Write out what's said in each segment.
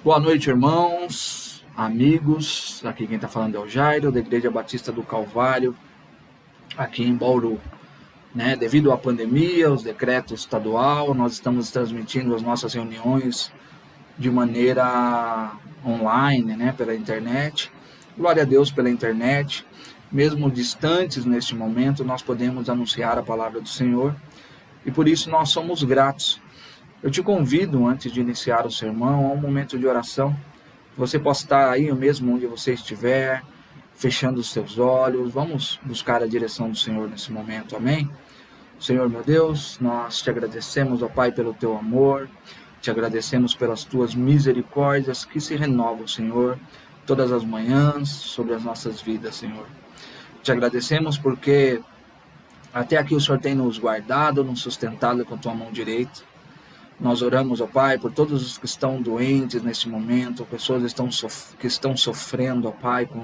Boa noite, irmãos, amigos. Aqui quem está falando é o Jairo, da Igreja Batista do Calvário, aqui em Bauru. Devido à pandemia, os decretos estadual, nós estamos transmitindo as nossas reuniões de maneira online, pela internet. Glória a Deus pela internet. Mesmo distantes neste momento, nós podemos anunciar a palavra do Senhor e por isso nós somos gratos. Eu te convido, antes de iniciar o sermão, a um momento de oração. Você possa estar aí mesmo onde você estiver, fechando os seus olhos. Vamos buscar a direção do Senhor nesse momento, amém? Senhor, meu Deus, nós te agradecemos, ó Pai, pelo teu amor, te agradecemos pelas tuas misericórdias que se renovam, Senhor, todas as manhãs sobre as nossas vidas, Senhor. Te agradecemos porque até aqui o Senhor tem nos guardado, nos sustentado com a tua mão direita. Nós oramos, ó Pai, por todos os que estão doentes neste momento, pessoas que estão sofrendo, ó Pai, com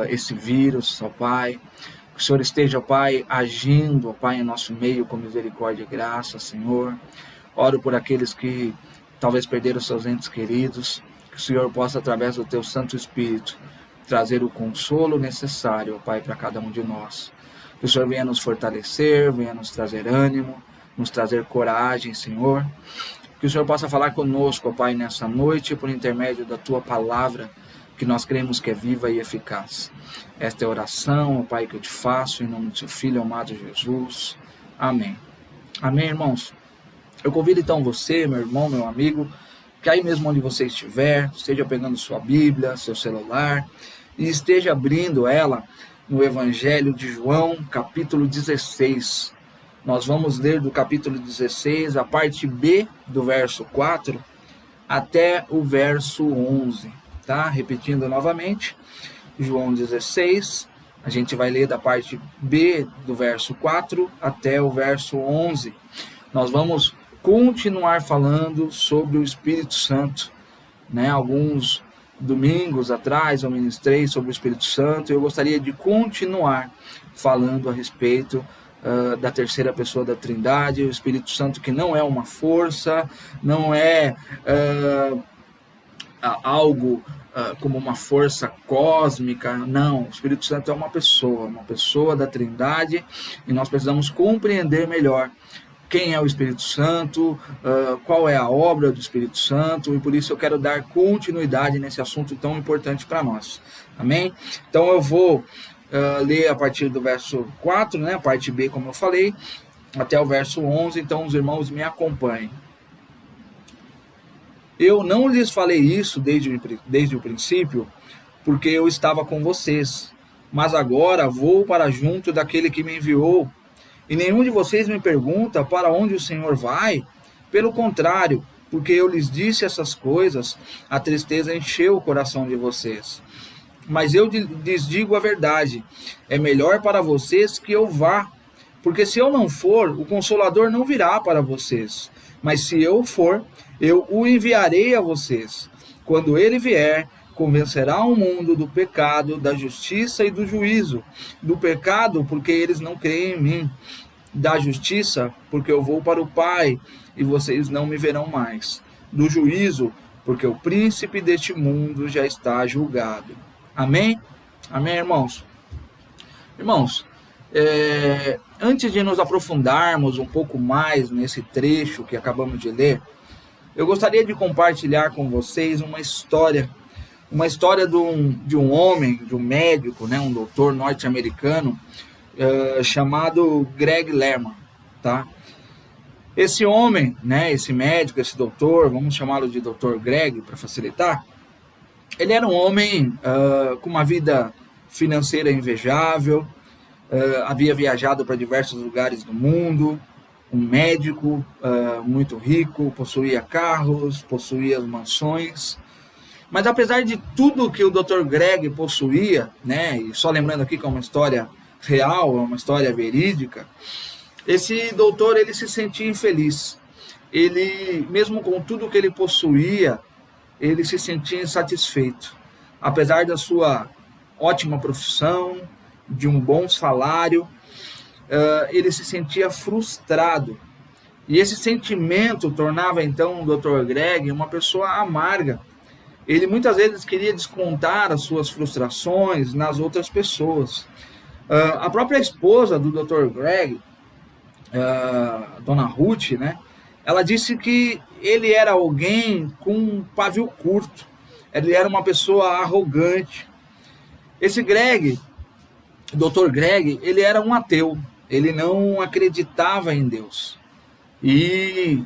esse vírus, ó Pai. Que o Senhor esteja, ó Pai, agindo, ó Pai, em nosso meio com misericórdia e graça, Senhor. Oro por aqueles que talvez perderam seus entes queridos, que o Senhor possa, através do teu Santo Espírito, trazer o consolo necessário, ó Pai, para cada um de nós. Que o Senhor venha nos fortalecer, venha nos trazer ânimo, nos trazer coragem, Senhor. Que o Senhor possa falar conosco, ó Pai, nessa noite, por intermédio da Tua palavra, que nós cremos que é viva e eficaz. Esta é a oração, ó Pai, que eu te faço, em nome do Seu Filho amado Jesus. Amém. Amém, irmãos? Eu convido então você, meu irmão, meu amigo, que aí mesmo onde você estiver, esteja pegando sua Bíblia, seu celular, e esteja abrindo ela no Evangelho de João, capítulo 16. Nós vamos ler do capítulo 16, a parte B do verso 4 até o verso 11, tá? Repetindo novamente, João 16, a gente vai ler da parte B do verso 4 até o verso 11. Nós vamos continuar falando sobre o Espírito Santo, Alguns domingos atrás eu ministrei sobre o Espírito Santo e eu gostaria de continuar falando a respeito da terceira pessoa da Trindade, o Espírito Santo, que não é uma força, não é algo como uma força cósmica, não, o Espírito Santo é uma pessoa da Trindade, e nós precisamos compreender melhor quem é o Espírito Santo, qual é a obra do Espírito Santo, e por isso eu quero dar continuidade nesse assunto tão importante para nós, amém? Então eu vou ler a partir do verso 4, a parte B, como eu falei, até o verso 11, então os irmãos me acompanhem. Eu não lhes falei isso desde o princípio, porque eu estava com vocês, mas agora vou para junto daquele que me enviou, e nenhum de vocês me pergunta para onde o Senhor vai. Pelo contrário, porque eu lhes disse essas coisas, a tristeza encheu o coração de vocês. Mas eu lhes digo a verdade, é melhor para vocês que eu vá, porque se eu não for, o Consolador não virá para vocês, mas se eu for, eu o enviarei a vocês. Quando ele vier, convencerá o mundo do pecado, da justiça e do juízo. Do pecado, porque eles não creem em mim. Da justiça, porque eu vou para o Pai, e vocês não me verão mais. Do juízo, porque o príncipe deste mundo já está julgado. Amém? Amém, irmãos? Irmãos, antes de nos aprofundarmos um pouco mais nesse trecho que acabamos de ler, eu gostaria de compartilhar com vocês uma história de um homem, de um médico, um doutor norte-americano, chamado Greg Lerman, tá? Esse homem, esse médico, esse doutor, vamos chamá-lo de Dr. Greg para facilitar, ele era um homem com uma vida financeira invejável, havia viajado para diversos lugares do mundo, um médico muito rico, possuía carros, possuía mansões. Mas apesar de tudo que o Dr. Greg possuía, e só lembrando aqui que é uma história real, é uma história verídica, esse doutor ele se sentia infeliz. Ele, mesmo com tudo que ele possuía, ele se sentia insatisfeito. Apesar da sua ótima profissão, de um bom salário, ele se sentia frustrado, E esse sentimento tornava então o Dr. Greg uma pessoa amarga. Ele muitas vezes queria descontar as suas frustrações nas outras pessoas. A própria esposa do Dr. Greg, Dona Ruth, né? Ela disse que ele era alguém com um pavio curto. Ele era uma pessoa arrogante. Esse Greg, Dr. Greg, ele era um ateu. Ele não acreditava em Deus. E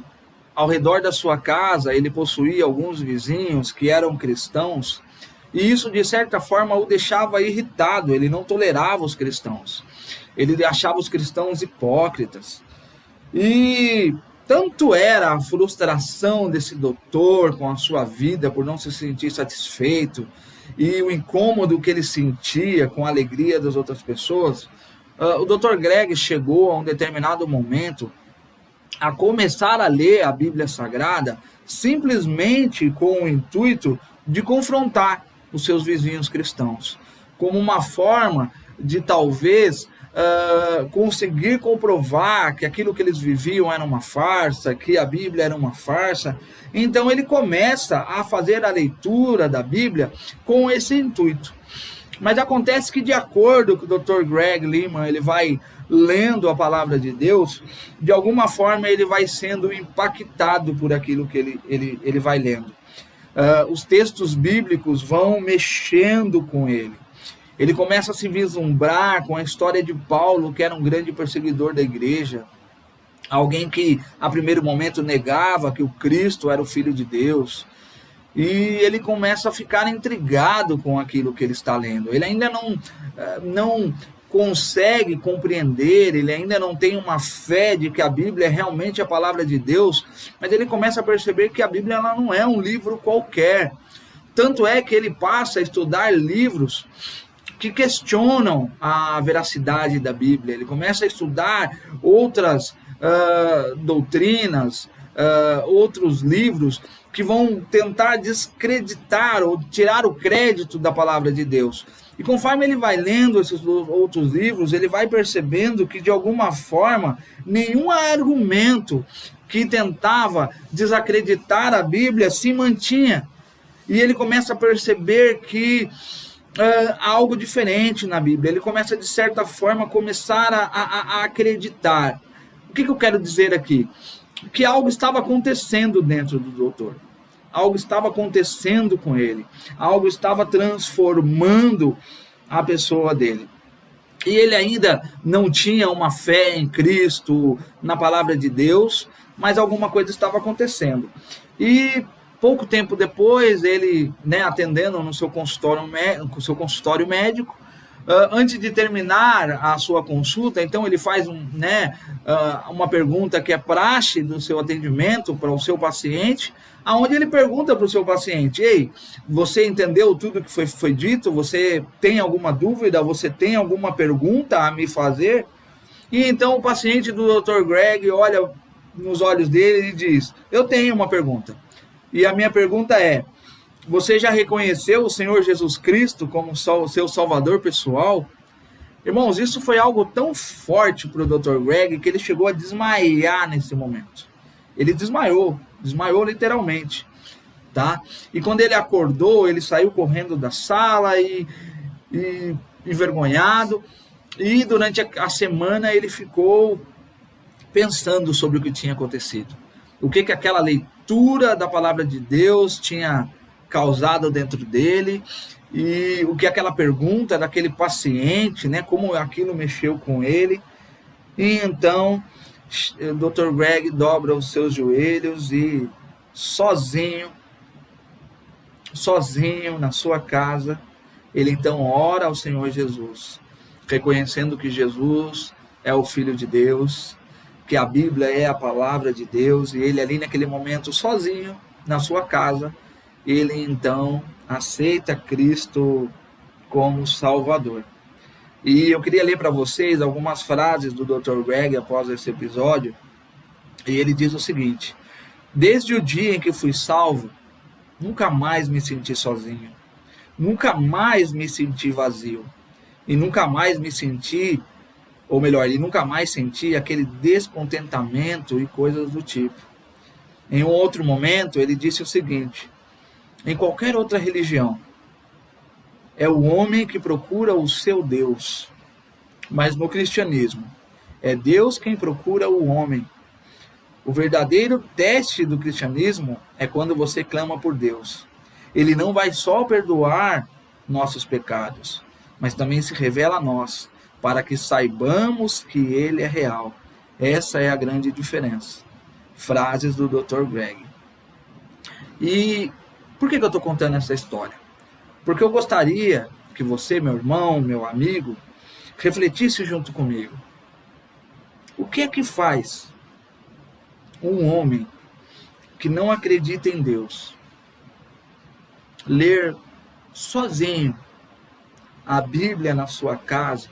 ao redor da sua casa, ele possuía alguns vizinhos que eram cristãos, e isso, de certa forma, o deixava irritado. Ele não tolerava os cristãos. Ele achava os cristãos hipócritas. E tanto era a frustração desse doutor com a sua vida por não se sentir satisfeito, e o incômodo que ele sentia com a alegria das outras pessoas, o Dr. Greg chegou a um determinado momento a começar a ler a Bíblia Sagrada simplesmente com o intuito de confrontar os seus vizinhos cristãos, como uma forma de talvez conseguir comprovar que aquilo que eles viviam era uma farsa, que a Bíblia era uma farsa. Então ele começa a fazer a leitura da Bíblia com esse intuito. Mas acontece que, de acordo com o Dr. Greg Lehman, ele vai lendo a palavra de Deus, de alguma forma ele vai sendo impactado por aquilo que ele vai lendo. Os textos bíblicos vão mexendo com ele. Ele começa a se vislumbrar com a história de Paulo, que era um grande perseguidor da igreja, alguém que, a primeiro momento, negava que o Cristo era o Filho de Deus. E ele começa a ficar intrigado com aquilo que ele está lendo. Ele ainda não consegue compreender, ele ainda não tem uma fé de que a Bíblia é realmente a palavra de Deus, mas ele começa a perceber que a Bíblia ela não é um livro qualquer. Tanto é que ele passa a estudar livros que questionam a veracidade da Bíblia. Ele começa a estudar outras doutrinas, outros livros que vão tentar descreditar ou tirar o crédito da palavra de Deus. E conforme ele vai lendo esses outros livros, ele vai percebendo que, de alguma forma, nenhum argumento que tentava desacreditar a Bíblia se mantinha. E ele começa a perceber que há algo diferente na Bíblia. Ele começa, de certa forma, a acreditar. O que eu quero dizer aqui? Que algo estava acontecendo dentro do doutor. Algo estava acontecendo com ele. Algo estava transformando a pessoa dele. E ele ainda não tinha uma fé em Cristo, na palavra de Deus, mas alguma coisa estava acontecendo. E pouco tempo depois, ele, atendendo no seu consultório médico, antes de terminar a sua consulta, então ele faz uma pergunta que é praxe do seu atendimento para o seu paciente, aonde ele pergunta para o seu paciente: ei, você entendeu tudo que foi dito? Você tem alguma dúvida? Você tem alguma pergunta a me fazer? E então o paciente do Dr. Greg olha nos olhos dele e diz: eu tenho uma pergunta. E a minha pergunta é: você já reconheceu o Senhor Jesus Cristo como seu salvador pessoal? Irmãos, isso foi algo tão forte para o Dr. Greg que ele chegou a desmaiar nesse momento. Ele desmaiou literalmente, tá? E quando ele acordou, ele saiu correndo da sala e envergonhado. E durante a semana ele ficou pensando sobre o que tinha acontecido. O que aquela leitura da palavra de Deus tinha causado dentro dele, e o que aquela pergunta daquele paciente, como aquilo mexeu com ele. E então o Dr. Greg dobra os seus joelhos e sozinho na sua casa, ele então ora ao Senhor Jesus, reconhecendo que Jesus é o Filho de Deus, que a Bíblia é a palavra de Deus, e ele ali naquele momento sozinho na sua casa, ele então aceita Cristo como Salvador. E eu queria ler para vocês algumas frases do Dr. Greg após esse episódio, e ele diz o seguinte: desde o dia em que fui salvo, nunca mais me senti sozinho, nunca mais me senti vazio, e nunca mais me senti Ou melhor, ele nunca mais sentia aquele descontentamento e coisas do tipo. Em um outro momento, ele disse o seguinte: em qualquer outra religião, é o homem que procura o seu Deus. Mas no cristianismo, é Deus quem procura o homem. O verdadeiro teste do cristianismo é quando você clama por Deus. Ele não vai só perdoar nossos pecados, mas também se revela a nós, para que saibamos que Ele é real. Essa é a grande diferença. Frases do Dr. Greg. E por que eu estou contando essa história? Porque eu gostaria que você, meu irmão, meu amigo, refletisse junto comigo. O que é que faz um homem que não acredita em Deus ler sozinho a Bíblia na sua casa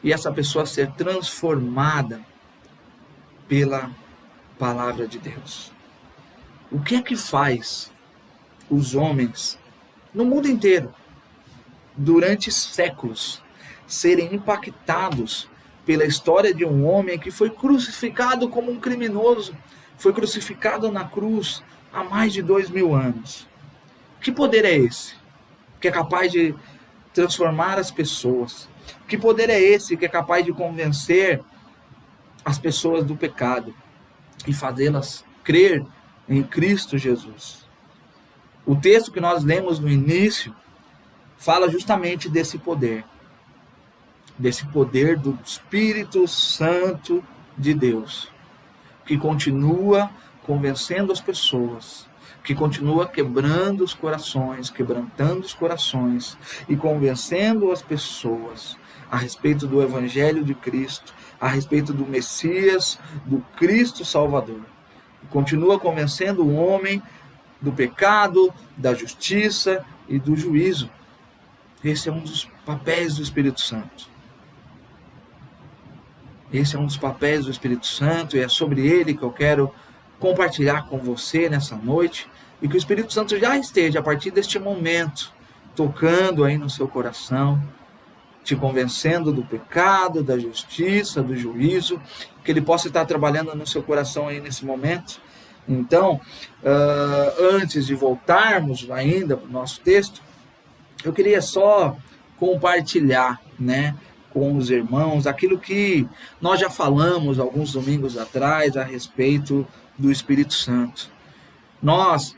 e essa pessoa ser transformada pela palavra de Deus? O que é que faz os homens no mundo inteiro, durante séculos, serem impactados pela história de um homem que foi crucificado como um criminoso, foi crucificado na cruz há mais de 2000 anos? Que poder é esse que é capaz de transformar as pessoas? Que poder é esse que é capaz de convencer as pessoas do pecado e fazê-las crer em Cristo Jesus? O texto que nós lemos no início fala justamente desse poder do Espírito Santo de Deus, que continua convencendo as pessoas, que continua quebrantando os corações e convencendo as pessoas a respeito do Evangelho de Cristo, a respeito do Messias, do Cristo Salvador. Continua convencendo o homem do pecado, da justiça e do juízo. Esse é um dos papéis do Espírito Santo. Esse é um dos papéis do Espírito Santo e é sobre ele que eu quero compartilhar com você nessa noite, e que o Espírito Santo já esteja, a partir deste momento, tocando aí no seu coração, te convencendo do pecado, da justiça, do juízo, que ele possa estar trabalhando no seu coração aí nesse momento. Então, antes de voltarmos ainda para o nosso texto, eu queria só compartilhar, com os irmãos aquilo que nós já falamos alguns domingos atrás a respeito do Espírito Santo. Nós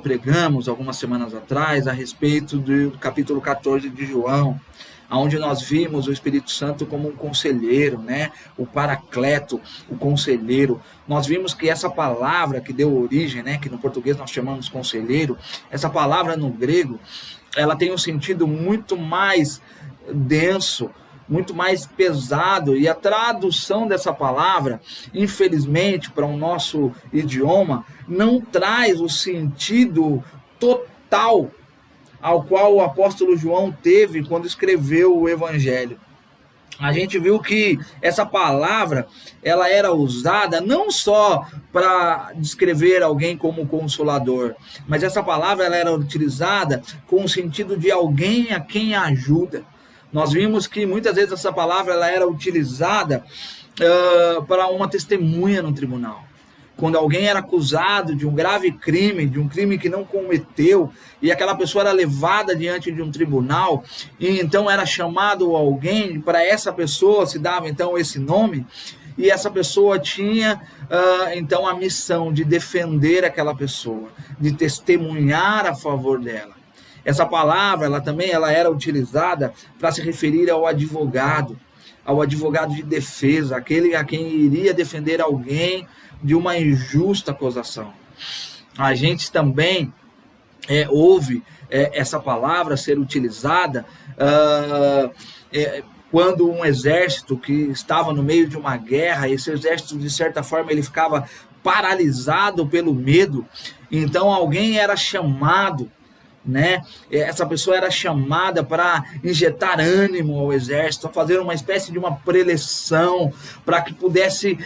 pregamos algumas semanas atrás a respeito do capítulo 14 de João, onde nós vimos o Espírito Santo como um conselheiro, o paracleto, o conselheiro. Nós vimos que essa palavra que deu origem, que no português nós chamamos conselheiro, essa palavra no grego, ela tem um sentido muito mais denso, muito mais pesado, e a tradução dessa palavra, infelizmente, para o nosso idioma, não traz o sentido total ao qual o apóstolo João teve quando escreveu o Evangelho. A gente viu que essa palavra, ela era usada não só para descrever alguém como consolador, mas essa palavra ela era utilizada com o sentido de alguém a quem ajuda. Nós vimos que muitas vezes essa palavra ela era utilizada para uma testemunha no tribunal. Quando alguém era acusado de um grave crime, de um crime que não cometeu, e aquela pessoa era levada diante de um tribunal, e então era chamado alguém, para essa pessoa se dava então esse nome, e essa pessoa tinha então a missão de defender aquela pessoa, de testemunhar a favor dela. Essa palavra ela era utilizada para se referir ao advogado de defesa, aquele a quem iria defender alguém de uma injusta acusação. A gente também ouve essa palavra ser utilizada quando um exército que estava no meio de uma guerra, esse exército de certa forma ele ficava paralisado pelo medo, então alguém era chamado, essa pessoa era chamada para injetar ânimo ao exército, fazer uma espécie de uma preleção, para que pudesse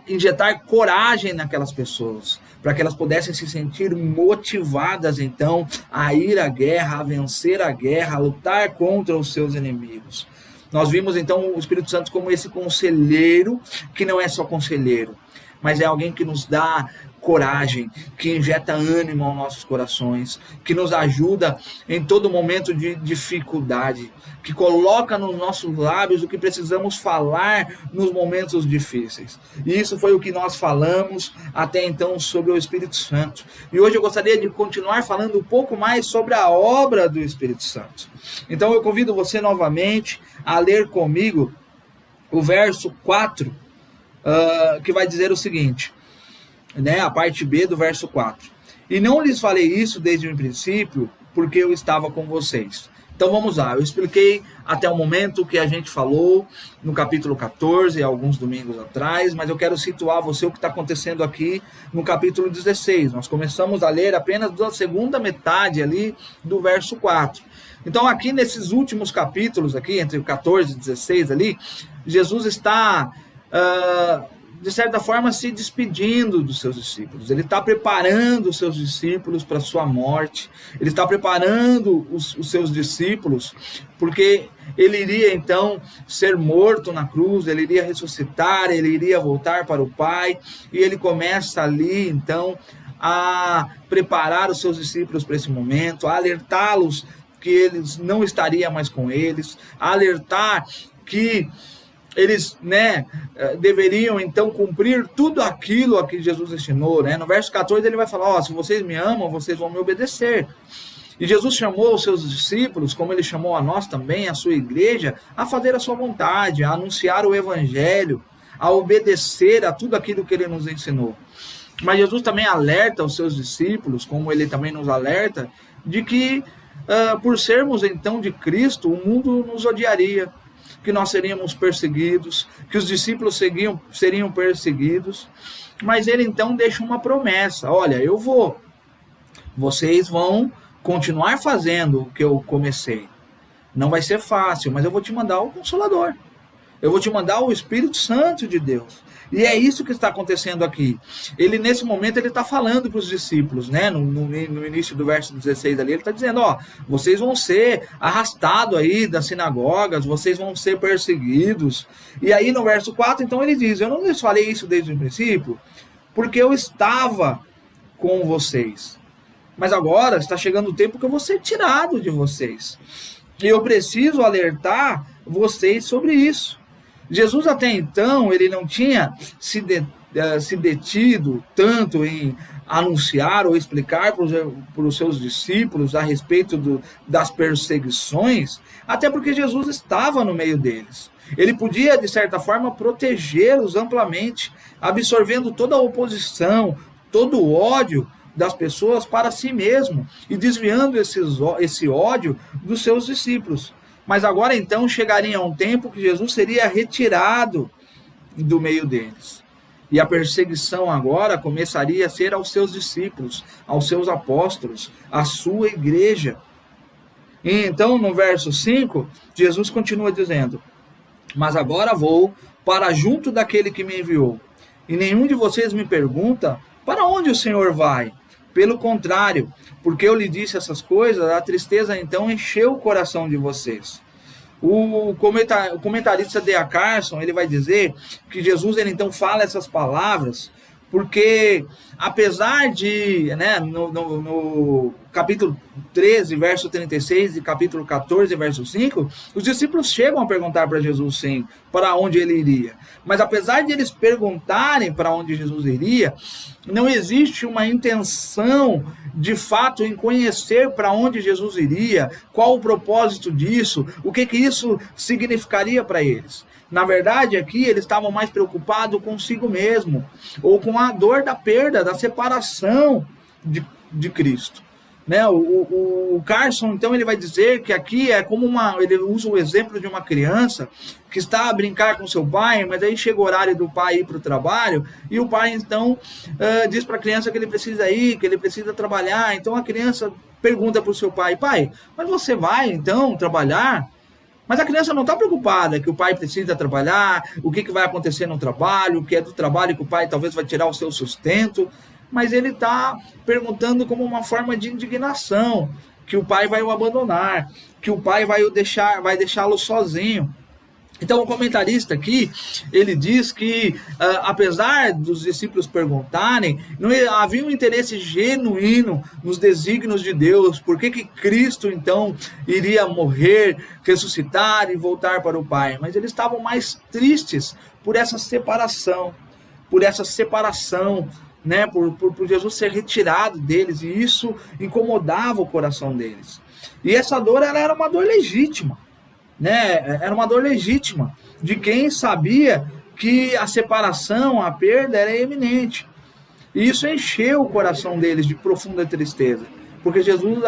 injetar coragem naquelas pessoas, para que elas pudessem se sentir motivadas então a ir à guerra, a vencer a guerra, a lutar contra os seus inimigos. Nós vimos então o Espírito Santo como esse conselheiro, que não é só conselheiro, mas é alguém que nos dá coragem, que injeta ânimo aos nossos corações, que nos ajuda em todo momento de dificuldade, que coloca nos nossos lábios o que precisamos falar nos momentos difíceis. E isso foi o que nós falamos até então sobre o Espírito Santo. E hoje eu gostaria de continuar falando um pouco mais sobre a obra do Espírito Santo. Então eu convido você novamente a ler comigo o verso 4, que vai dizer o seguinte, né, a parte B do verso 4. E não lhes falei isso desde o princípio, porque eu estava com vocês. Então vamos lá, eu expliquei até o momento que a gente falou no capítulo 14, alguns domingos atrás, mas eu quero situar você o que está acontecendo aqui no capítulo 16. Nós começamos a ler apenas da segunda metade ali do verso 4. Então aqui nesses últimos capítulos, aqui entre o 14 e 16 ali, Jesus está de certa forma, se despedindo dos seus discípulos. Ele está preparando os seus discípulos para a sua morte. Ele está preparando os seus discípulos, porque ele iria, então, ser morto na cruz, ele iria ressuscitar, ele iria voltar para o Pai, e ele começa ali, então, a preparar os seus discípulos para esse momento, a alertá-los que eles não estariam mais com eles, a alertar que eles, deveriam então cumprir tudo aquilo a que Jesus ensinou, né? No verso 14 ele vai falar, se vocês me amam, vocês vão me obedecer. E Jesus chamou os seus discípulos, como ele chamou a nós também, a sua igreja, a fazer a sua vontade, a anunciar o evangelho, a obedecer a tudo aquilo que ele nos ensinou. Mas Jesus também alerta os seus discípulos, como ele também nos alerta, de que por sermos então de Cristo, o mundo nos odiaria, que nós seríamos perseguidos, que os discípulos seriam perseguidos, mas ele então deixa uma promessa, olha, eu vou, vocês vão continuar fazendo o que eu comecei, não vai ser fácil, mas eu vou te mandar o Consolador, eu vou te mandar o Espírito Santo de Deus. E é isso que está acontecendo aqui. Ele, nesse momento, ele está falando para os discípulos, né? No início do verso 16 ali, ele está dizendo, vocês vão ser arrastados aí das sinagogas, vocês vão ser perseguidos. E aí no verso 4, então ele diz, eu não lhes falei isso desde o princípio, porque eu estava com vocês. Mas agora está chegando o tempo que eu vou ser tirado de vocês. E eu preciso alertar vocês sobre isso. Jesus até então, ele não tinha se detido tanto em anunciar ou explicar para os seus discípulos a respeito das perseguições, até porque Jesus estava no meio deles. Ele podia, de certa forma, protegê-los amplamente, absorvendo toda a oposição, todo o ódio das pessoas para si mesmo e desviando esse ódio dos seus discípulos. Mas agora então chegaria um tempo que Jesus seria retirado do meio deles. E a perseguição agora começaria a ser aos seus discípulos, aos seus apóstolos, à sua igreja. E então no verso 5, Jesus continua dizendo, mas agora vou para junto daquele que me enviou. E nenhum de vocês me pergunta, para onde o Senhor vai? Pelo contrário, porque eu lhe disse essas coisas, a tristeza então encheu o coração de vocês. O comentarista D.A. Carson, ele vai dizer que Jesus ele então fala essas palavras porque apesar de, no capítulo 13, verso 36 e capítulo 14, verso 5, os discípulos chegam a perguntar para Jesus, sim, para onde ele iria. Mas apesar de eles perguntarem para onde Jesus iria, não existe uma intenção, de fato, em conhecer para onde Jesus iria, qual o propósito disso, o que isso significaria para eles. Na verdade, aqui eles estavam mais preocupados consigo mesmo, ou com a dor da perda, da separação de Cristo. O Carson, então, ele vai dizer que aqui é como ele usa o exemplo de uma criança que está a brincar com seu pai, mas aí chega o horário do pai ir para o trabalho, e o pai, então, diz para a criança que ele precisa ir, que ele precisa trabalhar. Então a criança pergunta para o seu pai, mas você vai, então, trabalhar? Mas a criança não está preocupada que o pai precisa trabalhar, o que vai acontecer no trabalho, o que é do trabalho que o pai talvez vai tirar o seu sustento, mas ele está perguntando como uma forma de indignação, que o pai vai o abandonar, que o pai vai deixá-lo sozinho. Então, o comentarista aqui, ele diz que, apesar dos discípulos perguntarem, não havia um interesse genuíno nos desígnios de Deus. Por que Cristo, então, iria morrer, ressuscitar e voltar para o Pai? Mas eles estavam mais tristes por essa separação, né, por Jesus ser retirado deles, e isso incomodava o coração deles. E essa dor, ela era uma dor legítima. Né? Era uma dor legítima de quem sabia que a separação, a perda era iminente. E isso encheu o coração deles de profunda tristeza, porque Jesus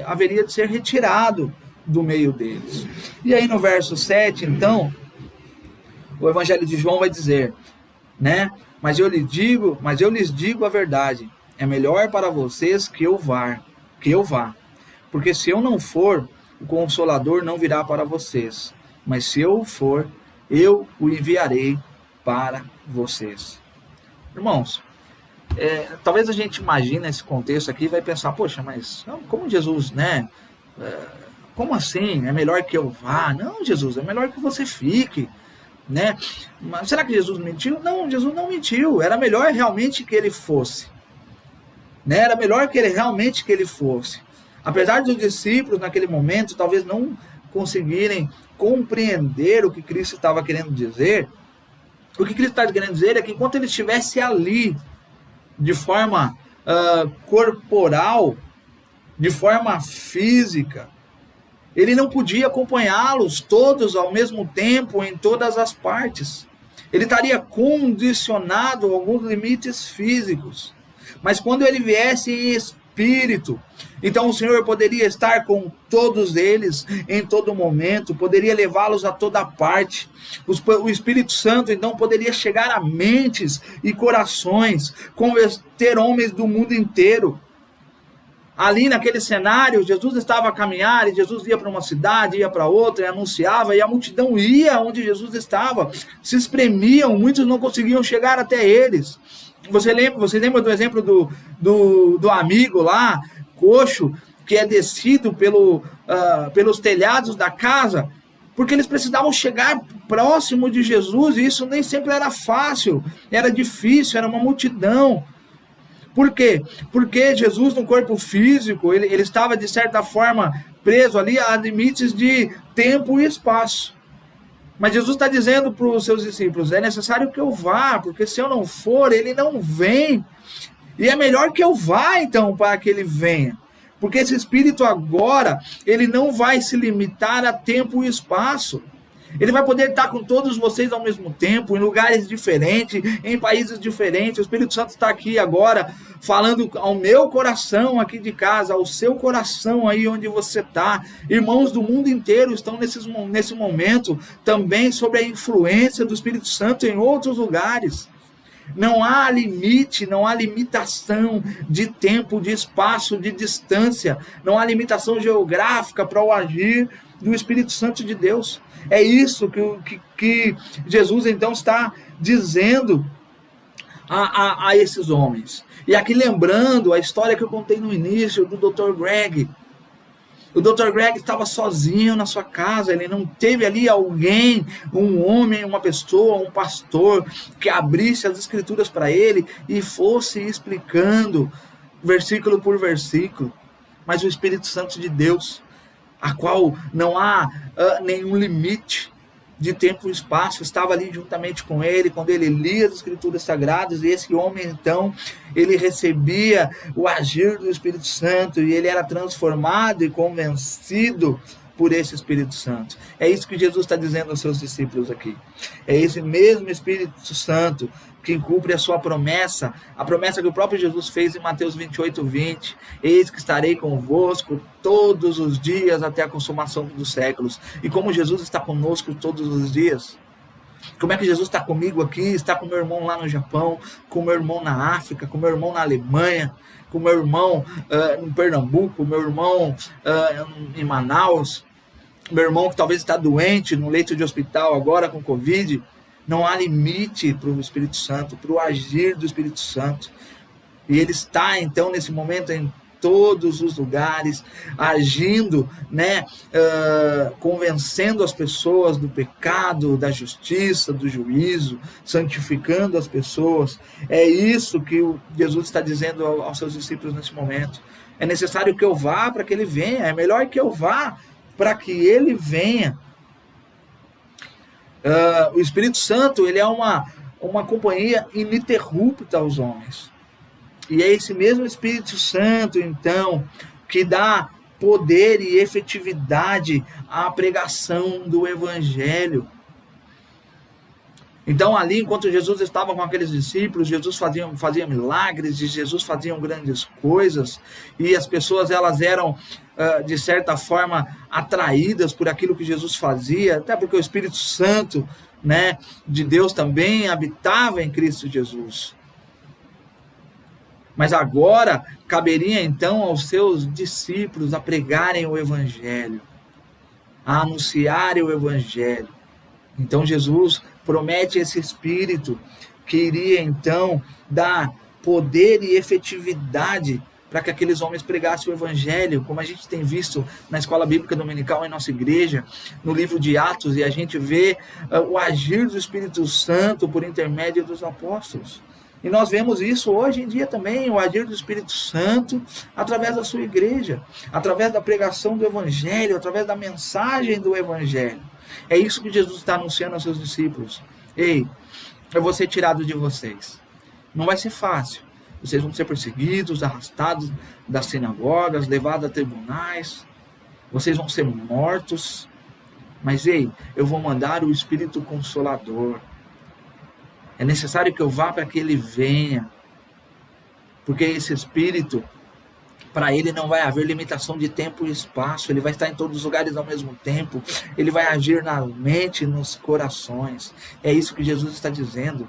haveria de ser retirado do meio deles. E aí no verso 7, então, o Evangelho de João vai dizer, né? Mas eu lhes digo a verdade, é melhor para vocês que eu vá, porque se eu não for, o Consolador não virá para vocês, mas se eu for, eu o enviarei para vocês. Irmãos, talvez a gente imagine esse contexto aqui e vai pensar, poxa, mas como Jesus, né? Como assim? É melhor que eu vá? Não, Jesus, é melhor que você fique, né? Mas será que Jesus mentiu? Não, Jesus não mentiu. Era melhor realmente que ele fosse, né? Era melhor que ele realmente que ele fosse. Apesar dos discípulos, naquele momento, talvez não conseguirem compreender o que Cristo estava querendo dizer, o que Cristo estava querendo dizer é que enquanto ele estivesse ali, de forma corporal, de forma física, ele não podia acompanhá-los todos ao mesmo tempo, em todas as partes. Ele estaria condicionado a alguns limites físicos. Mas quando ele viesse em Espírito, então o Senhor poderia estar com todos eles em todo momento, poderia levá-los a toda parte. O Espírito Santo então poderia chegar a mentes e corações, converter homens do mundo inteiro. Ali naquele cenário, Jesus estava a caminhar e Jesus ia para uma cidade, ia para outra e anunciava, e a multidão ia onde Jesus estava, se espremiam, muitos não conseguiam chegar até eles. Você lembra do exemplo do amigo lá, coxo, que é descido pelos telhados da casa, porque eles precisavam chegar próximo de Jesus, e isso nem sempre era fácil, era difícil, era uma multidão. Por quê? Porque Jesus, no corpo físico, ele estava, de certa forma, preso ali a limites de tempo e espaço. Mas Jesus está dizendo para os seus discípulos, é necessário que eu vá, porque se eu não for, ele não vem. E é melhor que eu vá, então, para que ele venha. Porque esse Espírito agora, ele não vai se limitar a tempo e espaço. Ele vai poder estar com todos vocês ao mesmo tempo, em lugares diferentes, em países diferentes. O Espírito Santo está aqui agora, falando ao meu coração aqui de casa, ao seu coração aí onde você está. Irmãos do mundo inteiro estão nesse momento também sob a influência do Espírito Santo em outros lugares. Não há limite, não há limitação de tempo, de espaço, de distância. Não há limitação geográfica para o agir do Espírito Santo de Deus. É isso que Jesus então está dizendo a esses homens. E aqui lembrando a história que eu contei no início do Dr. Greg. O Dr. Greg estava sozinho na sua casa, ele não teve ali alguém, um homem, uma pessoa, um pastor, que abrisse as escrituras para ele e fosse explicando versículo por versículo. Mas o Espírito Santo de Deus, a qual não há nenhum limite de tempo e espaço, estava ali juntamente com ele, quando ele lia as Escrituras Sagradas, e esse homem, então, ele recebia o agir do Espírito Santo, e ele era transformado e convencido por esse Espírito Santo. É isso que Jesus está dizendo aos seus discípulos aqui. É esse mesmo Espírito Santo que cumpre a sua promessa, a promessa que o próprio Jesus fez em Mateus 28:20. Eis que estarei convosco todos os dias até a consumação dos séculos. E como Jesus está conosco todos os dias? Como é que Jesus está comigo aqui, está com meu irmão lá no Japão, com meu irmão na África, com meu irmão na Alemanha, com meu irmão em Pernambuco, meu irmão em Manaus, meu irmão que talvez está doente no leito de hospital agora com Covid. Não há limite para o Espírito Santo, para o agir do Espírito Santo. E ele está, então, nesse momento, em todos os lugares, agindo, né, convencendo as pessoas do pecado, da justiça, do juízo, santificando as pessoas. É isso que Jesus está dizendo aos seus discípulos nesse momento. É necessário que eu vá para que ele venha, é melhor que eu vá para que ele venha. O Espírito Santo, ele é uma companhia ininterrupta aos homens. E é esse mesmo Espírito Santo, então, que dá poder e efetividade à pregação do Evangelho. Então, ali, enquanto Jesus estava com aqueles discípulos, Jesus fazia milagres, e Jesus fazia grandes coisas, e as pessoas, elas eram, de certa forma, atraídas por aquilo que Jesus fazia, até porque o Espírito Santo, né, de Deus também habitava em Cristo Jesus. Mas agora, caberia então aos seus discípulos a pregarem o Evangelho, a anunciarem o Evangelho. Então Jesus promete esse Espírito que iria então dar poder e efetividade para que aqueles homens pregassem o Evangelho, como a gente tem visto na Escola Bíblica Dominical em nossa igreja, no livro de Atos, e a gente vê o agir do Espírito Santo por intermédio dos apóstolos. E nós vemos isso hoje em dia também, o agir do Espírito Santo através da sua igreja, através da pregação do Evangelho, através da mensagem do Evangelho. É isso que Jesus está anunciando aos seus discípulos. Ei, eu vou ser tirado de vocês. Não vai ser fácil. Vocês vão ser perseguidos, arrastados das sinagogas, levados a tribunais. Vocês vão ser mortos. Mas ei, eu vou mandar o Espírito Consolador. É necessário que eu vá para que ele venha. Porque esse Espírito, para ele não vai haver limitação de tempo e espaço. Ele vai estar em todos os lugares ao mesmo tempo. Ele vai agir na mente e nos corações. É isso que Jesus está dizendo.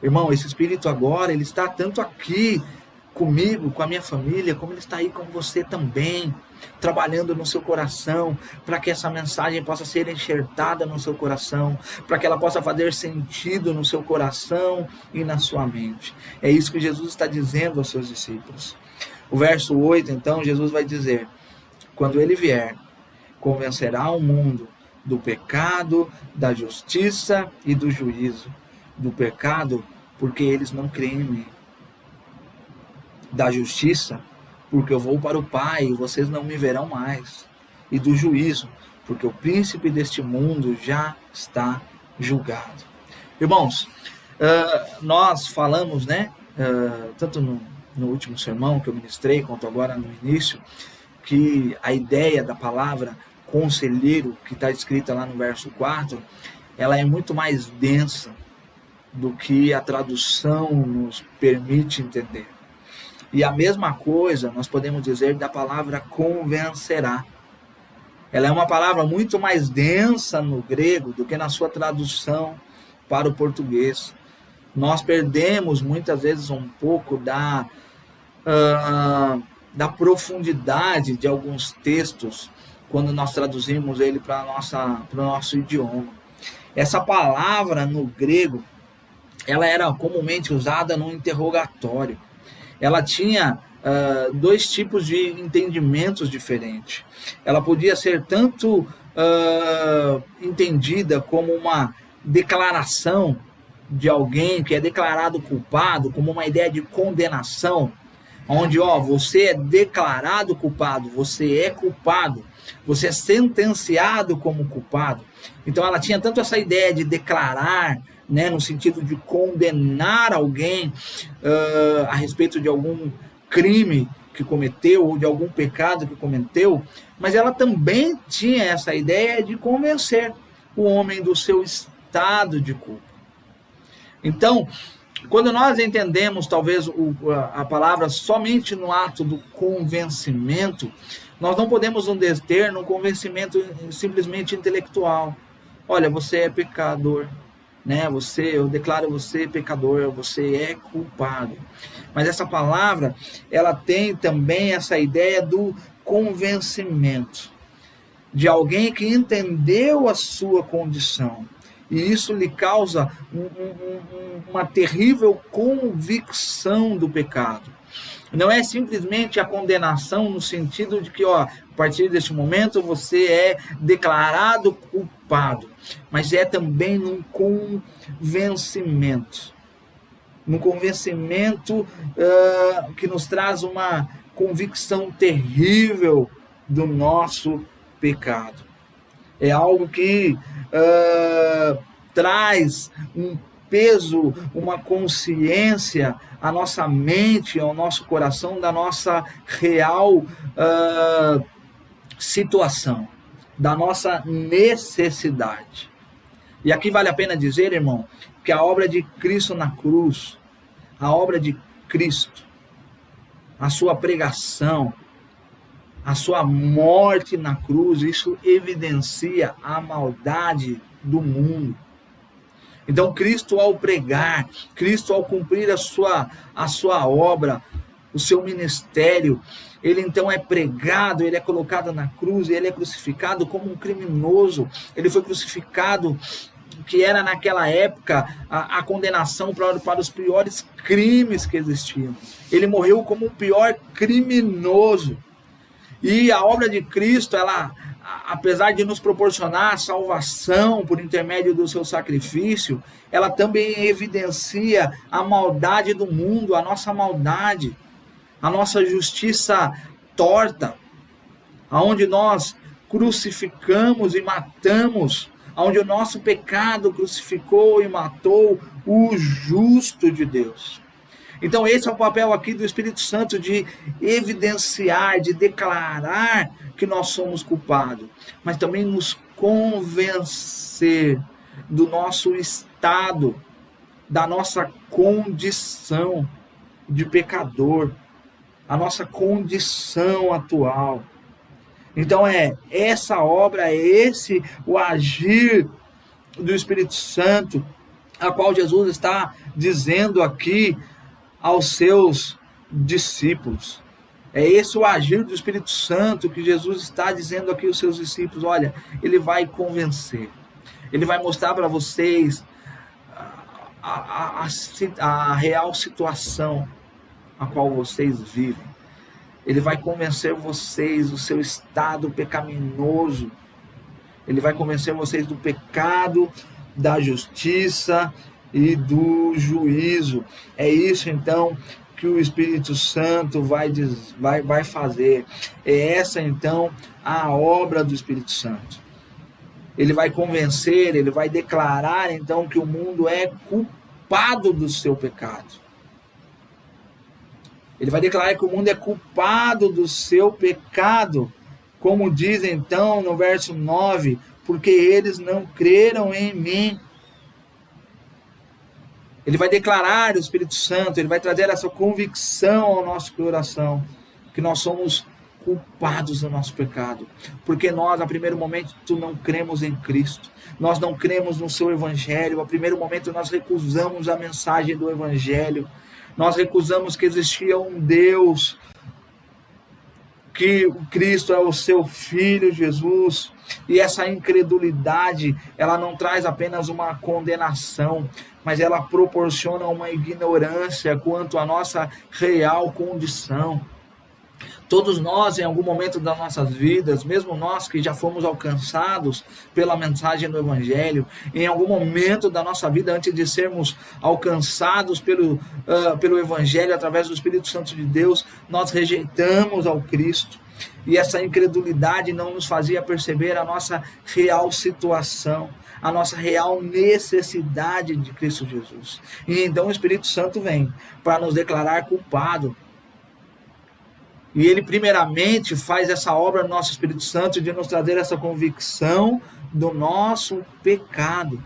Irmão, esse Espírito agora, ele está tanto aqui comigo, com a minha família, como ele está aí com você também, trabalhando no seu coração, para que essa mensagem possa ser enxertada no seu coração, para que ela possa fazer sentido no seu coração e na sua mente. É isso que Jesus está dizendo aos seus discípulos. O verso 8, então, Jesus vai dizer: quando ele vier, convencerá o mundo do pecado, da justiça e do juízo. Do pecado, porque eles não creem em mim. Da justiça, porque eu vou para o Pai e vocês não me verão mais. E do juízo, porque o príncipe deste mundo já está julgado. Irmãos, nós falamos, né, tanto no último sermão que eu ministrei, quanto agora no início, que a ideia da palavra conselheiro, que está escrita lá no verso 4, ela é muito mais densa do que a tradução nos permite entender. E a mesma coisa nós podemos dizer da palavra convencerá. Ela é uma palavra muito mais densa no grego do que na sua tradução para o português. Nós perdemos muitas vezes um pouco da profundidade de alguns textos quando nós traduzimos ele para o nosso idioma. Essa palavra no grego, ela era comumente usada no interrogatório. Ela tinha dois tipos de entendimentos diferentes. Ela podia ser tanto entendida como uma declaração de alguém que é declarado culpado, como uma ideia de condenação, onde você é declarado culpado, você é culpado, você é sentenciado como culpado. Então ela tinha tanto essa ideia de declarar, né, no sentido de condenar alguém a respeito de algum crime que cometeu ou de algum pecado que cometeu, mas ela também tinha essa ideia de convencer o homem do seu estado de culpa. Então, quando nós entendemos talvez a palavra somente no ato do convencimento, nós não podemos nos deter num convencimento simplesmente intelectual. Olha, você é pecador, né? Eu declaro você pecador, você é culpado. Mas essa palavra, ela tem também essa ideia do convencimento, de alguém que entendeu a sua condição, e isso lhe causa uma terrível convicção do pecado. Não é simplesmente a condenação no sentido de que, a partir deste momento você é declarado culpado, mas é também num convencimento. Num convencimento que nos traz uma convicção terrível do nosso pecado. É algo que traz um peso, uma consciência à nossa mente, ao nosso coração, da nossa real situação, da nossa necessidade. E aqui vale a pena dizer, irmão, que a obra de Cristo na cruz, a obra de Cristo, a sua pregação, a sua morte na cruz, isso evidencia a maldade do mundo. Então, Cristo ao pregar, Cristo ao cumprir a sua obra, o seu ministério, ele então é pregado, ele é colocado na cruz, ele é crucificado como um criminoso. Ele foi crucificado, que era naquela época a condenação para os piores crimes que existiam. Ele morreu como o pior criminoso. E a obra de Cristo, ela, apesar de nos proporcionar salvação por intermédio do seu sacrifício, ela também evidencia a maldade do mundo, a nossa maldade, a nossa justiça torta, aonde nós crucificamos e matamos, aonde o nosso pecado crucificou e matou o justo de Deus. Então esse é o papel aqui do Espírito Santo, de evidenciar, de declarar que nós somos culpados, mas também nos convencer do nosso estado, da nossa condição de pecador, a nossa condição atual. Então essa obra, esse o agir do Espírito Santo, a qual Jesus está dizendo aqui aos seus discípulos. É esse o agir do Espírito Santo que Jesus está dizendo aqui aos seus discípulos. Olha, ele vai convencer, ele vai mostrar para vocês a real situação a qual vocês vivem. Ele vai convencer vocês do seu estado pecaminoso. Ele vai convencer vocês do pecado, da justiça e do juízo. É isso então que o Espírito Santo vai fazer. É essa então a obra do Espírito Santo. Ele vai convencer, ele vai declarar então que o mundo é culpado do seu pecado. Ele vai declarar que o mundo é culpado do seu pecado, como diz então no verso 9, porque eles não creram em mim. Ele vai declarar, o Espírito Santo, ele vai trazer essa convicção ao nosso coração, que nós somos culpados do nosso pecado, porque nós, a primeiro momento, não cremos em Cristo, nós não cremos no seu Evangelho, a primeiro momento nós recusamos a mensagem do Evangelho, nós recusamos que existia um Deus, que o Cristo é o seu Filho Jesus, e essa incredulidade, ela não traz apenas uma condenação, mas ela proporciona uma ignorância quanto à nossa real condição. Todos nós, em algum momento das nossas vidas, mesmo nós que já fomos alcançados pela mensagem do Evangelho, em algum momento da nossa vida, antes de sermos alcançados pelo Evangelho, através do Espírito Santo de Deus, nós rejeitamos ao Cristo. E essa incredulidade não nos fazia perceber a nossa real situação, a nossa real necessidade de Cristo Jesus. E então o Espírito Santo vem para nos declarar culpado. E ele primeiramente faz essa obra no nosso Espírito Santo de nos trazer essa convicção do nosso pecado.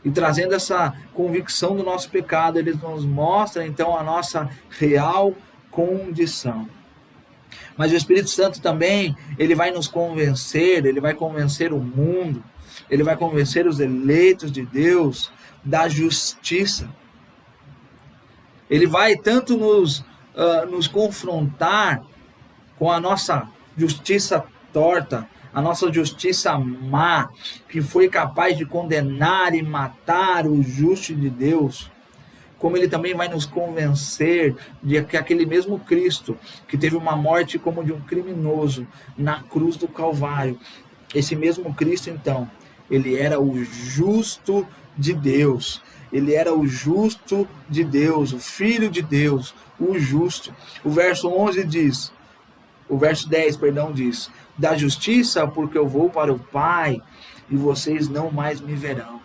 E trazendo essa convicção do nosso pecado, ele nos mostra então a nossa real condição. Mas o Espírito Santo também, ele vai nos convencer, ele vai convencer o mundo, ele vai convencer os eleitos de Deus da justiça. Ele vai tanto nos confrontar com a nossa justiça torta, a nossa justiça má, que foi capaz de condenar e matar o justo de Deus, como ele também vai nos convencer de que aquele mesmo Cristo, que teve uma morte como de um criminoso na cruz do Calvário, esse mesmo Cristo, então, ele era o justo de Deus. Ele era o justo de Deus, o Filho de Deus, o justo. O verso 11 diz, o verso 10, perdão, diz: da justiça, porque eu vou para o Pai, e vocês não mais me verão.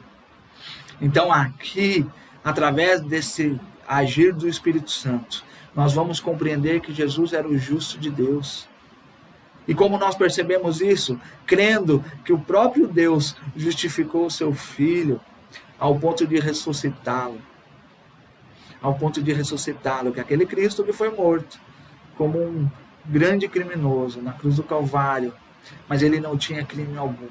Então aqui, através desse agir do Espírito Santo, nós vamos compreender que Jesus era o justo de Deus. E como nós percebemos isso? Crendo que o próprio Deus justificou o seu Filho ao ponto de ressuscitá-lo. Ao ponto de ressuscitá-lo, que aquele Cristo que foi morto como um grande criminoso na cruz do Calvário, mas ele não tinha crime algum.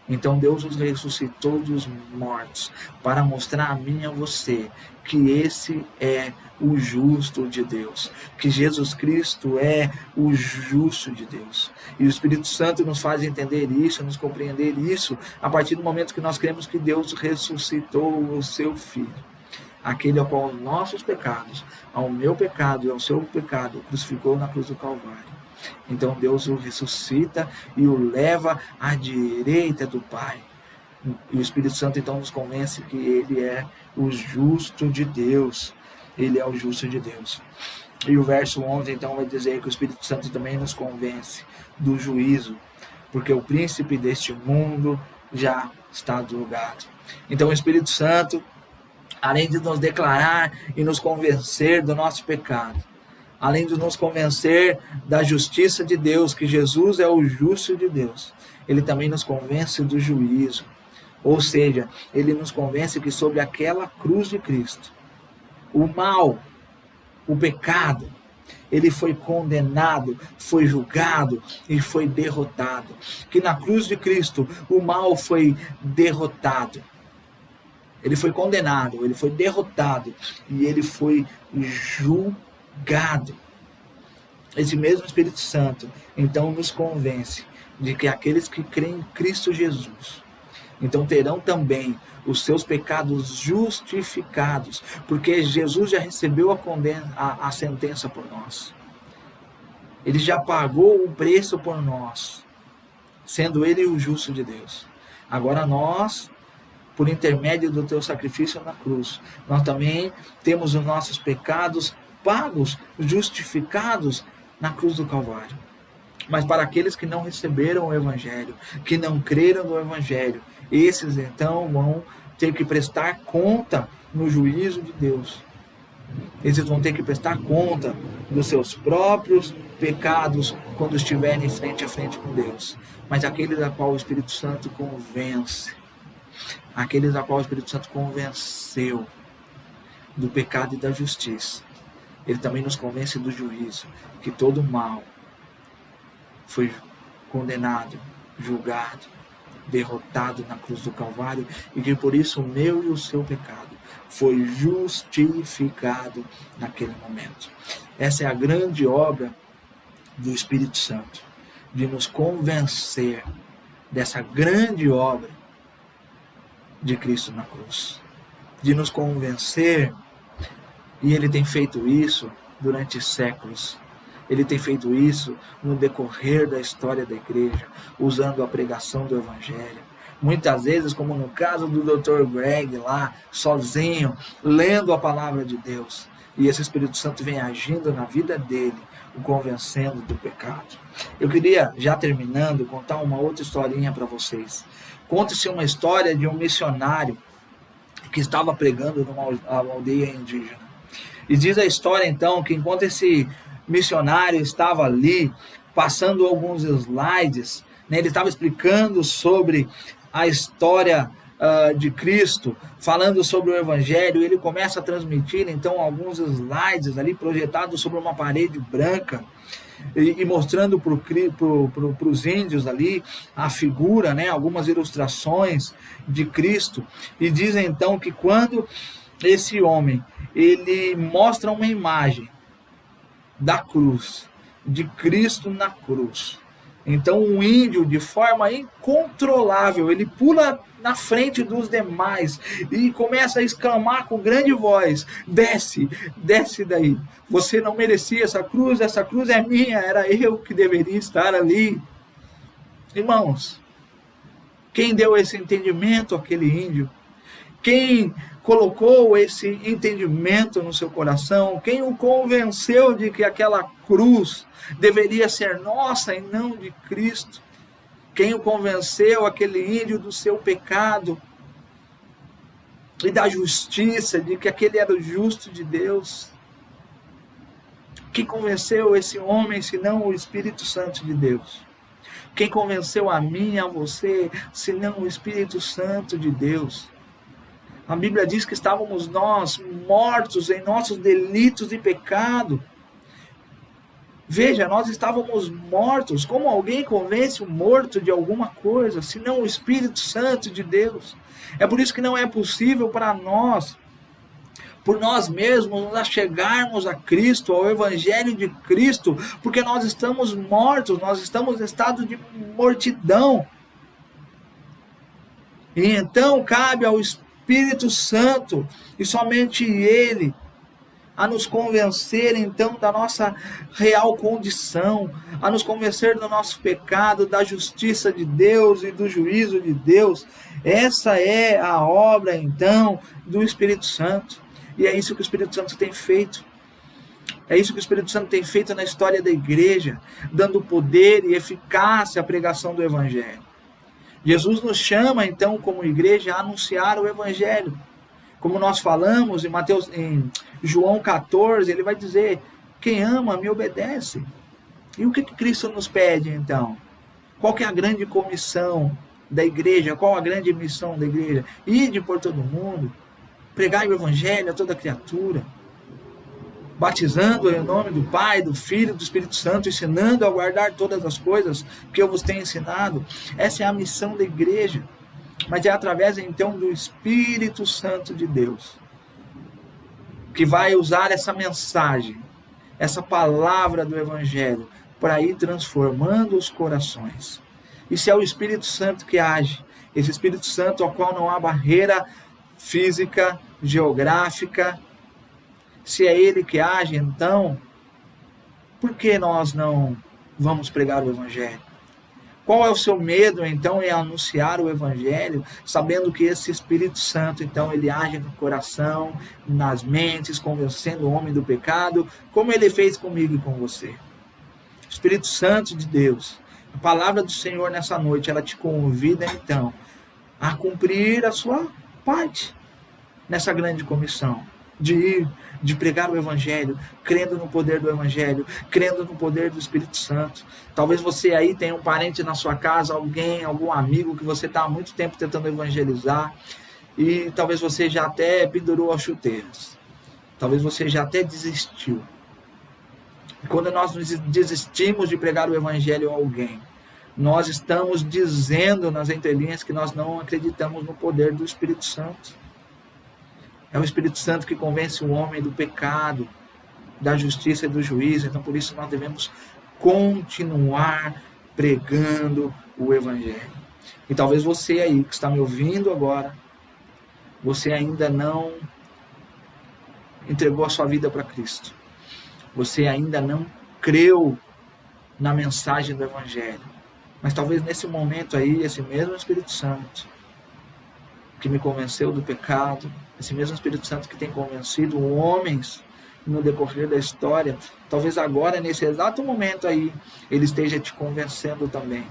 Então Deus os ressuscitou dos mortos para mostrar a mim e a você que esse é o justo de Deus, que Jesus Cristo é o justo de Deus. E o Espírito Santo nos faz entender isso, nos compreender isso, a partir do momento que nós cremos que Deus ressuscitou o seu Filho, aquele ao qual os nossos pecados, ao meu pecado e ao seu pecado, crucificou na cruz do Calvário. Então Deus o ressuscita e o leva à direita do Pai. E o Espírito Santo então nos convence que ele é o justo de Deus. Ele é o justo de Deus. E o verso 11 então vai dizer que o Espírito Santo também nos convence do juízo, porque o príncipe deste mundo já está julgado. Então o Espírito Santo, além de nos declarar e nos convencer do nosso pecado, além de nos convencer da justiça de Deus, que Jesus é o justo de Deus, ele também nos convence do juízo. Ou seja, ele nos convence que sobre aquela cruz de Cristo, o mal, o pecado, ele foi condenado, foi julgado e foi derrotado. Que na cruz de Cristo o mal foi derrotado. Ele foi condenado, ele foi derrotado e ele foi julgado. Esse mesmo Espírito Santo então nos convence de que aqueles que creem em Cristo Jesus então terão também os seus pecados justificados, porque Jesus já recebeu a sentença por nós. Ele já pagou o preço por nós, sendo ele o justo de Deus. Agora nós, por intermédio do teu sacrifício na cruz, nós também temos os nossos pecados pagos, justificados na cruz do Calvário. Mas para aqueles que não receberam o Evangelho, que não creram no Evangelho, esses então vão ter que prestar conta no juízo de Deus. Esses vão ter que prestar conta dos seus próprios pecados quando estiverem frente a frente com Deus. Mas aqueles a qual o Espírito Santo convence, aqueles a qual o Espírito Santo convenceu do pecado e da justiça, ele também nos convence do juízo, que todo mal foi condenado, julgado, derrotado na cruz do Calvário, e que por isso o meu e o seu pecado foi justificado naquele momento. Essa é a grande obra do Espírito Santo, de nos convencer dessa grande obra de Cristo na cruz, de nos convencer, e ele tem feito isso durante séculos. Ele tem feito isso no decorrer da história da igreja, usando a pregação do Evangelho. Muitas vezes, como no caso do Dr. Greg lá, sozinho, lendo a palavra de Deus. E esse Espírito Santo vem agindo na vida dele, o convencendo do pecado. Eu queria, já terminando, contar uma outra historinha para vocês. Conta-se uma história de um missionário que estava pregando numa aldeia indígena. E diz a história, então, que enquanto esse missionário estava ali, passando alguns slides, né, ele estava explicando sobre a história de Cristo, falando sobre o Evangelho, e ele começa a transmitir, então, alguns slides ali projetados sobre uma parede branca, e mostrando para os índios ali a figura, né, algumas ilustrações de Cristo, e dizem então que quando esse homem, ele mostra uma imagem da cruz, de Cristo na cruz, Então um índio, de forma incontrolável, ele pula na frente dos demais e começa a exclamar com grande voz: desce, desce daí. Você não merecia essa cruz é minha, era eu que deveria estar ali. Irmãos, quem deu esse entendimento àquele índio? Quem colocou esse entendimento no seu coração? Quem o convenceu de que aquela cruz deveria ser nossa e não de Cristo? Quem o convenceu, aquele índio, do seu pecado e da justiça, de que aquele era o justo de Deus? Quem convenceu esse homem, senão o Espírito Santo de Deus? Quem convenceu a mim e a você, senão o Espírito Santo de Deus? A Bíblia diz que estávamos nós mortos em nossos delitos e pecado. Veja, nós estávamos mortos. Como alguém convence o morto de alguma coisa, senão o Espírito Santo de Deus? É por isso que não é possível para nós, por nós mesmos, nos achegarmos a Cristo, ao Evangelho de Cristo, porque nós estamos mortos, nós estamos em estado de mortidão. E então cabe ao Espírito Santo, e somente Ele, a nos convencer então da nossa real condição, a nos convencer do nosso pecado, da justiça de Deus e do juízo de Deus. Essa é a obra então do Espírito Santo, e é isso que o Espírito Santo tem feito. É isso que o Espírito Santo tem feito na história da igreja, dando poder e eficácia à pregação do Evangelho. Jesus nos chama então como igreja a anunciar o Evangelho. Como nós falamos em João 14, ele vai dizer: quem ama me obedece. E o que Cristo nos pede então? Qual que é a grande comissão da igreja? Qual a grande missão da igreja? Ide por todo mundo, pregai o Evangelho a toda criatura, batizando em nome do Pai, do Filho e do Espírito Santo, ensinando a guardar todas as coisas que eu vos tenho ensinado. Essa é a missão da igreja. Mas é através então do Espírito Santo de Deus que vai usar essa mensagem, essa palavra do Evangelho, para ir transformando os corações. E se é o Espírito Santo que age, esse Espírito Santo ao qual não há barreira física, geográfica, se é Ele que age, então, por que nós não vamos pregar o Evangelho? Qual é o seu medo, então, em anunciar o Evangelho, sabendo que esse Espírito Santo, então, ele age no coração, nas mentes, convencendo o homem do pecado, como ele fez comigo e com você? Espírito Santo de Deus, a palavra do Senhor nessa noite, ela te convida, então, a cumprir a sua parte nessa grande comissão, de ir, de pregar o Evangelho, crendo no poder do Evangelho, crendo no poder do Espírito Santo. Talvez você aí tenha um parente na sua casa, alguém, algum amigo que você está há muito tempo tentando evangelizar, e talvez você já até pendurou as chuteiras, talvez você já até desistiu. E quando nós desistimos de pregar o Evangelho a alguém, nós estamos dizendo nas entrelinhas que nós não acreditamos no poder do Espírito Santo. É o Espírito Santo que convence o homem do pecado, da justiça e do juízo. Então, por isso, nós devemos continuar pregando o Evangelho. E talvez você aí, que está me ouvindo agora, você ainda não entregou a sua vida para Cristo. Você ainda não creu na mensagem do Evangelho. Mas talvez nesse momento aí, esse mesmo Espírito Santo que me convenceu do pecado, esse mesmo Espírito Santo que tem convencido homens no decorrer da história, talvez agora, nesse exato momento aí, ele esteja te convencendo também.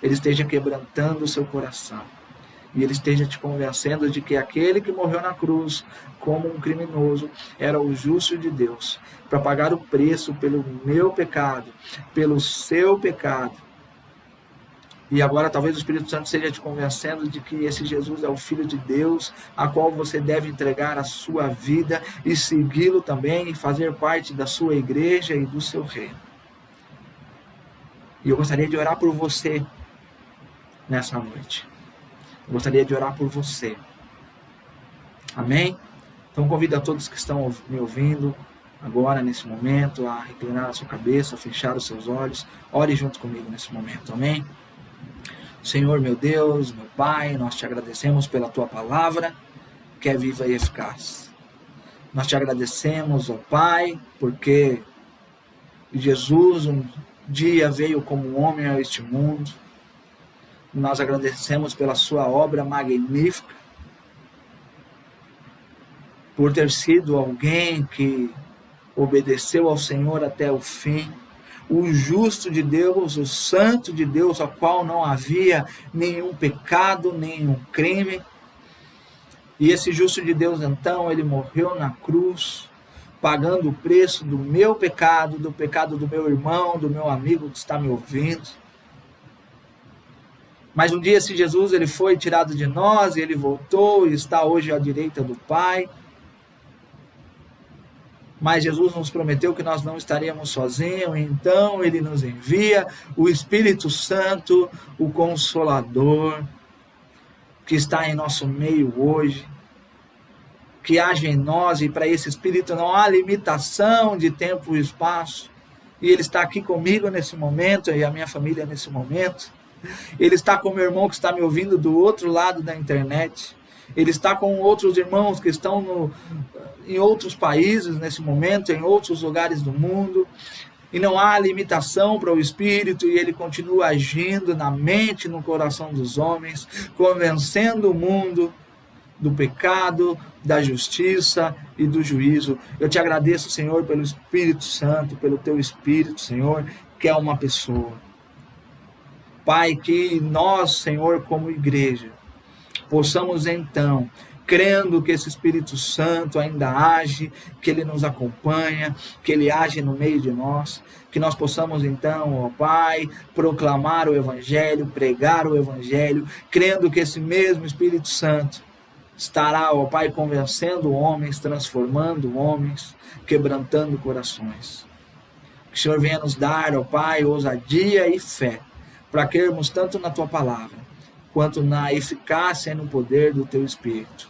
Ele esteja quebrantando o seu coração. E ele esteja te convencendo de que aquele que morreu na cruz como um criminoso era o justo de Deus, para pagar o preço pelo meu pecado, pelo seu pecado. E agora talvez o Espírito Santo esteja te convencendo de que esse Jesus é o Filho de Deus, a qual você deve entregar a sua vida e segui-lo também, e fazer parte da sua igreja e do seu reino. E eu gostaria de orar por você nessa noite. Eu gostaria de orar por você. Amém? Então convido a todos que estão me ouvindo agora, nesse momento, a reclinar a sua cabeça, a fechar os seus olhos. Ore junto comigo nesse momento, amém? Senhor, meu Deus, meu Pai, nós te agradecemos pela tua palavra, que é viva e eficaz. Nós te agradecemos, ó Pai, porque Jesus um dia veio como um homem a este mundo. Nós agradecemos pela sua obra magnífica, por ter sido alguém que obedeceu ao Senhor até o fim, o justo de Deus, o santo de Deus, ao qual não havia nenhum pecado, nenhum crime. E esse justo de Deus, então, ele morreu na cruz, pagando o preço do meu pecado, do pecado do meu irmão, do meu amigo que está me ouvindo. Mas um dia esse Jesus, ele foi tirado de nós, e ele voltou e está hoje à direita do Pai. Mas Jesus nos prometeu que nós não estaríamos sozinhos, então ele nos envia o Espírito Santo, o Consolador, que está em nosso meio hoje, que age em nós, e para esse Espírito não há limitação de tempo e espaço, e ele está aqui comigo nesse momento, e a minha família nesse momento. Ele está com o meu irmão que está me ouvindo do outro lado da internet. Ele está com outros irmãos que estão em outros países nesse momento, em outros lugares do mundo. E não há limitação para o Espírito, e ele continua agindo na mente e no coração dos homens, convencendo o mundo do pecado, da justiça e do juízo. Eu te agradeço, Senhor, pelo Espírito Santo, pelo teu Espírito, Senhor, que é uma pessoa. Pai, que nós, Senhor, como igreja, possamos então, crendo que esse Espírito Santo ainda age, que ele nos acompanha, que ele age no meio de nós, que nós possamos então, ó Pai, proclamar o Evangelho, pregar o Evangelho, crendo que esse mesmo Espírito Santo estará, ó Pai, convencendo homens, transformando homens, quebrantando corações. Que o Senhor venha nos dar, ó Pai, ousadia e fé, para crermos tanto na Tua Palavra, quanto na eficácia e no poder do Teu Espírito.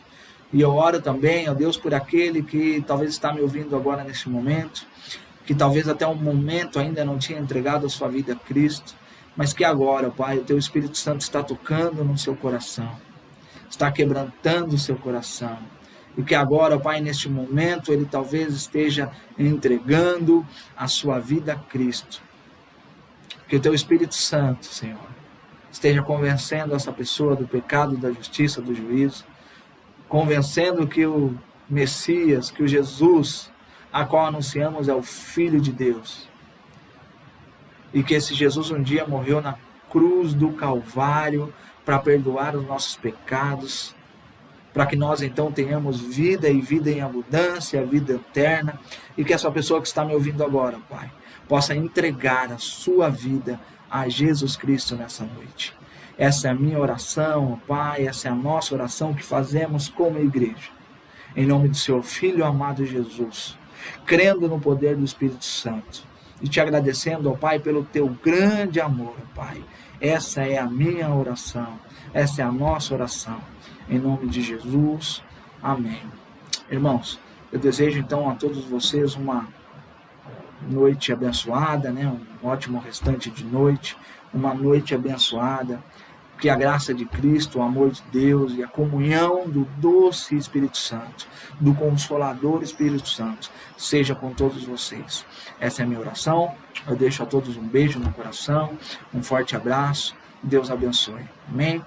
E eu oro também, ó Deus, por aquele que talvez está me ouvindo agora nesse momento, que talvez até um momento ainda não tinha entregado a sua vida a Cristo, mas que agora, ó Pai, o Teu Espírito Santo está tocando no seu coração, está quebrantando o seu coração, e que agora, ó Pai, neste momento, ele talvez esteja entregando a sua vida a Cristo. Que o Teu Espírito Santo, Senhor, esteja convencendo essa pessoa do pecado, da justiça, do juízo, convencendo que o Messias, que o Jesus, a qual anunciamos, é o Filho de Deus, e que esse Jesus um dia morreu na cruz do Calvário para perdoar os nossos pecados, para que nós então tenhamos vida e vida em abundância, vida eterna, e que essa pessoa que está me ouvindo agora, Pai, possa entregar a sua vida a Jesus Cristo nessa noite. Essa é a minha oração, Pai, essa é a nossa oração que fazemos como igreja. Em nome do Seu Filho amado Jesus, crendo no poder do Espírito Santo, e te agradecendo, ó Pai, pelo Teu grande amor, Pai. Essa é a minha oração, essa é a nossa oração. Em nome de Jesus, amém. Irmãos, eu desejo então a todos vocês uma noite abençoada, um ótimo restante de noite, uma noite abençoada, que a graça de Cristo, o amor de Deus e a comunhão do doce Espírito Santo, do Consolador Espírito Santo, seja com todos vocês. Essa é a minha oração, eu deixo a todos um beijo no coração, um forte abraço, Deus abençoe. Amém?